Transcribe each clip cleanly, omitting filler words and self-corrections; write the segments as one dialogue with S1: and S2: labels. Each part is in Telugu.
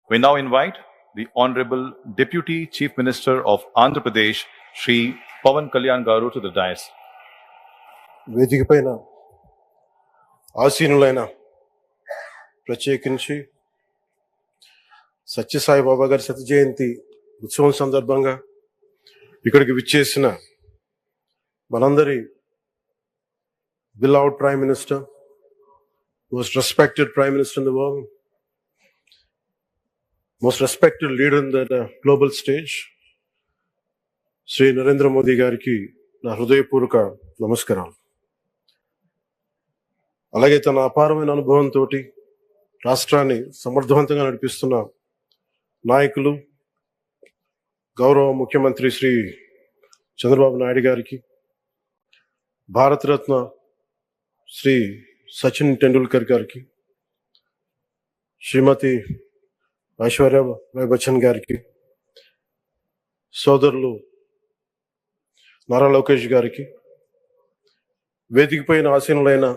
S1: We now invite the Honorable Deputy Chief Minister of Andhra Pradesh, Shri Pawan Kalyan Garu, to the dais.
S2: వేదిక పైన ఆసీనులైన ప్రత్యేకించి సత్యసాయిబాబా గారి శత జయంతి ఉత్సవం సందర్భంగా ఇక్కడికి విచ్చేసిన మనందరి beloved Prime Minister, most respected Prime Minister in the world, most respected leader in the global stage, Sri Narendra Modi గారికి నా హృదయపూర్వక నమస్కారాలు. అలాగే తన అపారమైన అనుభవంతో రాష్ట్రాన్ని సమర్థవంతంగా నడిపిస్తున్న నాయకులు, గౌరవ ముఖ్యమంత్రి శ్రీ చంద్రబాబు నాయుడు గారికి, భారతరత్న శ్రీ సచిన్ టెండూల్కర్ గారికి, శ్రీమతి ఐశ్వర్య రాయ్ బచ్చన్ గారికి, సోదరులు నారా లోకేష్ గారికి, వేదిక పైన ఆసీనులైన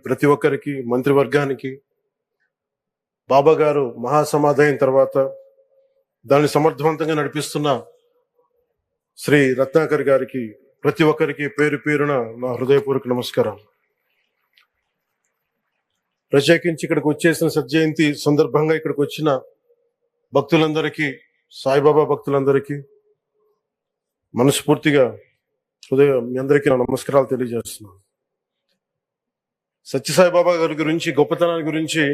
S2: ప్రతి ఒక్కరికి, మంత్రివర్గానికి, బాబా గారు మహాసమాధి అయిన తర్వాత దాన్ని సమర్థవంతంగా నడిపిస్తున్న శ్రీ రత్నాకర్ గారికి, ప్రతి ఒక్కరికి పేరు పేరున నా హృదయపూర్వక నమస్కారం. ప్రత్యేకించి ఇక్కడికి వచ్చేసిన సత్యజయంతి సందర్భంగా ఇక్కడికి వచ్చిన భక్తులందరికీ, సాయిబాబా భక్తులందరికీ మనస్ఫూర్తిగా మీ అందరికీ నా నమస్కారాలు తెలియజేస్తున్నాను. సత్యసాయిబాబా గారి గురించి, గొప్పతనాన్ని గురించి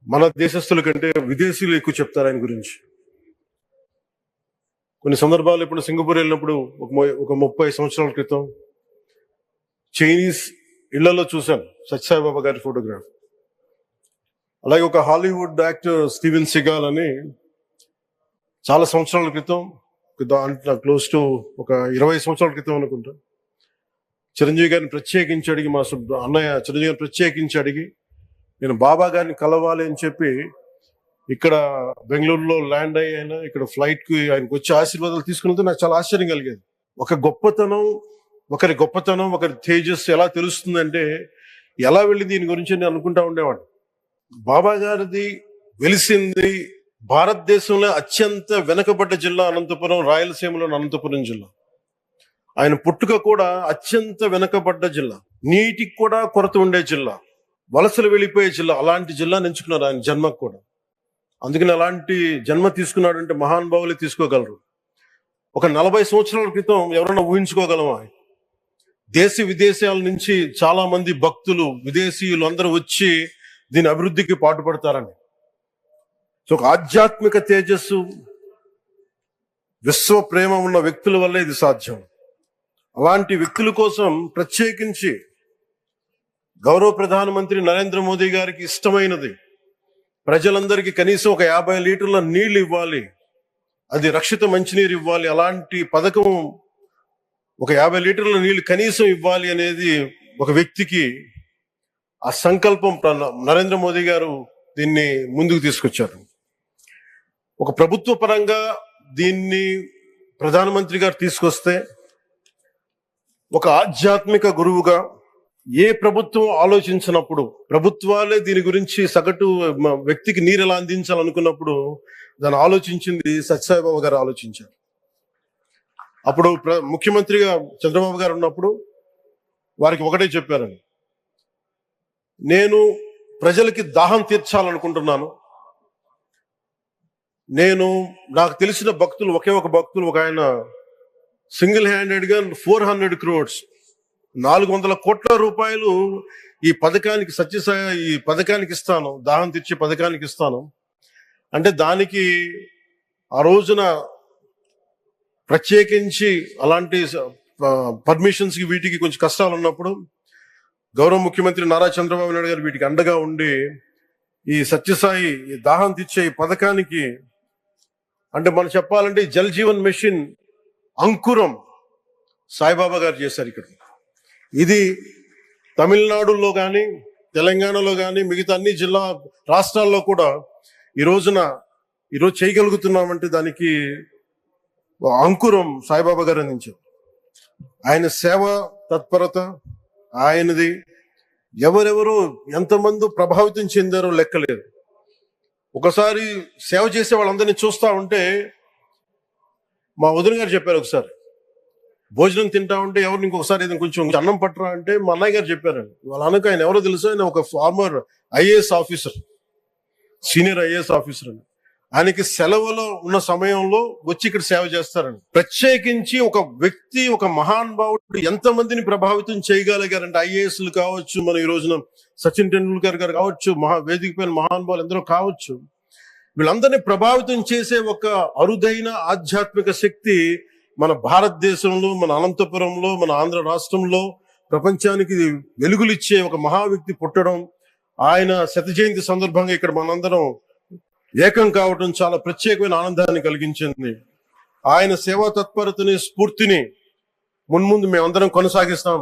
S2: మన దేశస్తుల కంటే విదేశీయులు ఎక్కువ చెప్తారు ఆయన గురించి. కొన్ని సందర్భాలు ఇప్పుడు సింగపూర్ వెళ్ళినప్పుడు ఒక 30 సంవత్సరాల క్రితం చైనీస్ ఇళ్లలో చూశాను సత్యసాయిబాబా గారి ఫోటోగ్రాఫ్. అలాగే ఒక హాలీవుడ్ యాక్టర్ స్టీవెన్ సిగాల్ అని చాలా సంవత్సరాల క్రితం, క్లోజ్ టు ఒక 20 సంవత్సరాల క్రితం అనుకుంటా, చిరంజీవి గారిని ప్రత్యేకించి అడిగి, మా అన్నయ్య చిరంజీవి గారిని ప్రత్యేకించి అడిగి నేను బాబా గారిని కలవాలి అని చెప్పి ఇక్కడ బెంగళూరులో ల్యాండ్ అయినా ఇక్కడ ఫ్లైట్ కి ఆయనకు వచ్చి ఆశీర్వాదాలు తీసుకున్నది నాకు చాలా ఆశ్చర్యం కలిగేది. ఒకరి గొప్పతనం, ఒకరి తేజస్సు ఎలా తెలుస్తుందంటే ఎలా వెళ్ళి దీని గురించి నేను అనుకుంటా ఉండేవాడు. బాబా గారిది వెలిసింది భారతదేశంలో అత్యంత వెనకబడ్డ జిల్లా అనంతపురం, రాయలసీమలో అనంతపురం జిల్లా. ఆయన పుట్టుక కూడా అత్యంత వెనకబడ్డ జిల్లా, నీటికి కూడా కొరత ఉండే జిల్లా, వలసలు వెళ్ళిపోయే జిల్లా. అలాంటి జిల్లా ఎంచుకున్నారు ఆయన జన్మకు కూడా. అందుకని అలాంటి జన్మ తీసుకున్నాడంటే మహానుభావులే తీసుకోగలరు. ఒక 40 సంవత్సరాల క్రితం ఎవరైనా ఊహించుకోగలమా? దేశ విదేశాల నుంచి చాలా మంది భక్తులు, విదేశీయులు అందరూ వచ్చి దీని అభివృద్ధికి పాటుపడతారని. సో ఒక ఆధ్యాత్మిక తేజస్సు, విశ్వ ప్రేమ ఉన్న వ్యక్తుల వల్ల ఇది సాధ్యం. అలాంటి వ్యక్తుల కోసం ప్రత్యేకించి గౌరవ ప్రధానమంత్రి నరేంద్ర మోదీ గారికి ఇష్టమైనది ప్రజలందరికీ కనీసం ఒక 50 లీటర్ల నీళ్లు ఇవ్వాలి, అది రక్షిత మంచినీరు ఇవ్వాలి. అలాంటి పథకం, ఒక 50 లీటర్ల నీళ్లు కనీసం ఇవ్వాలి అనేది ఒక వ్యక్తికి ఆ సంకల్పం నరేంద్ర మోదీ గారు దీన్ని ముందుకు తీసుకొచ్చారు. ఒక ప్రభుత్వ పరంగా దీన్ని ప్రధానమంత్రి గారు తీసుకొస్తే, ఒక ఆధ్యాత్మిక గురువుగా ఏ ప్రభుత్వం ఆలోచించినప్పుడు, ప్రభుత్వాలే దీని గురించి సగటు వ్యక్తికి నీరు ఎలా అందించాలనుకున్నప్పుడు దాన్ని ఆలోచించింది సత్యసాయిబాబా గారు ఆలోచించారు. అప్పుడు ముఖ్యమంత్రిగా చంద్రబాబు గారు ఉన్నప్పుడు వారికి ఒకటే చెప్పారని, నేను ప్రజలకి దాహం తీర్చాలనుకుంటున్నాను. నాకు తెలిసిన భక్తులు, ఒక భక్తులు, ఒక ఆయన సింగిల్ హ్యాండెడ్ గా 400 crores 400 కోట్ల రూపాయలు ఈ పథకానికి, ఈ పథకానికి ఇస్తాను, దాహం తీర్చే పథకానికి ఇస్తాను అంటే, దానికి ఆ రోజున ప్రత్యేకించి అలాంటి పర్మిషన్స్ కి వీటికి కొంచెం కష్టాలు ఉన్నప్పుడు గౌరవ ముఖ్యమంత్రి నారా చంద్రబాబు నాయుడు గారు వీటికి అండగా ఉండి ఈ సత్యసాయి దాహం తీర్చే ఈ పథకానికి, అంటే మనం చెప్పాలంటే జల్ జీవన్ మిషన్ అంకురం సాయిబాబా గారు చేశారు. ఇక్కడ ఇది తమిళనాడులో కానీ, తెలంగాణలో కానీ, మిగతా అన్ని రాష్ట్రాల్లో కూడా ఈరోజు చేయగలుగుతున్నామంటే దానికి అంకురం సాయిబాబా గారు అందించారు. ఆయన సేవ తత్పరత ఆయనది, ఎవరెవరో ఎంతమంది ప్రభావితం చెందారో లెక్కలేదు. ఒకసారి సేవ చేసే వాళ్ళందరినీ చూస్తా ఉంటే మా వదిన గారు చెప్పారు, ఒకసారి భోజనం తింటా ఉంటే ఎవరిని ఇంకొకసారి ఏదైనా కొంచెం అన్నం పట్టరా అంటే మా అన్నయ్య గారు చెప్పారండి. వాళ్ళ అన్నకు ఆయన ఎవరో తెలుసు, ఆయన ఒక farmer IAS officer, senior IAS officer అండి. ఆయనకి సెలవులో ఉన్న సమయంలో వచ్చి ఇక్కడ సేవ చేస్తారండి. ప్రత్యేకించి ఒక వ్యక్తి, ఒక మహానుభావుడు ఎంతమందిని ప్రభావితం చేయగలిగారంటే, ఐఏఎస్లు కావచ్చు, మన ఈ రోజున సచిన్ టెండూల్కర్ గారు కావచ్చు, వేదిక పైన మహానుభావులు ఎందరో కావచ్చు, వీళ్ళందరినీ ప్రభావితం చేసే ఒక అరుదైన ఆధ్యాత్మిక శక్తి మన భారతదేశంలో, మన అనంతపురంలో, మన ఆంధ్ర రాష్ట్రంలో ప్రపంచానికి వెలుగులిచ్చే ఒక మహా వ్యక్తి పుట్టడం, ఆయన శత జయంతి సందర్భంగా ఇక్కడ మనందరం ఏకం కావడం చాలా ప్రత్యేకమైన ఆనందాన్ని కలిగించింది. ఆయన సేవా తత్పరతని, స్ఫూర్తిని మున్ముందు మేమందరం కొనసాగిస్తాం.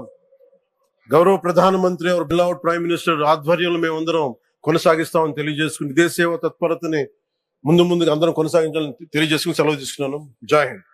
S2: గౌరవ ప్రధానమంత్రి అవర్ బిలౌడ్ ప్రైమ్ మినిస్టర్ ఆధ్వర్యంలో మేమందరం కొనసాగిస్తామని తెలియజేసుకుని, ఇదే సేవా తత్పరతని ముందుగా అందరం కొనసాగించాలని తెలియజేసుకుని సెలవు తీసుకున్నాను. జై హింద్.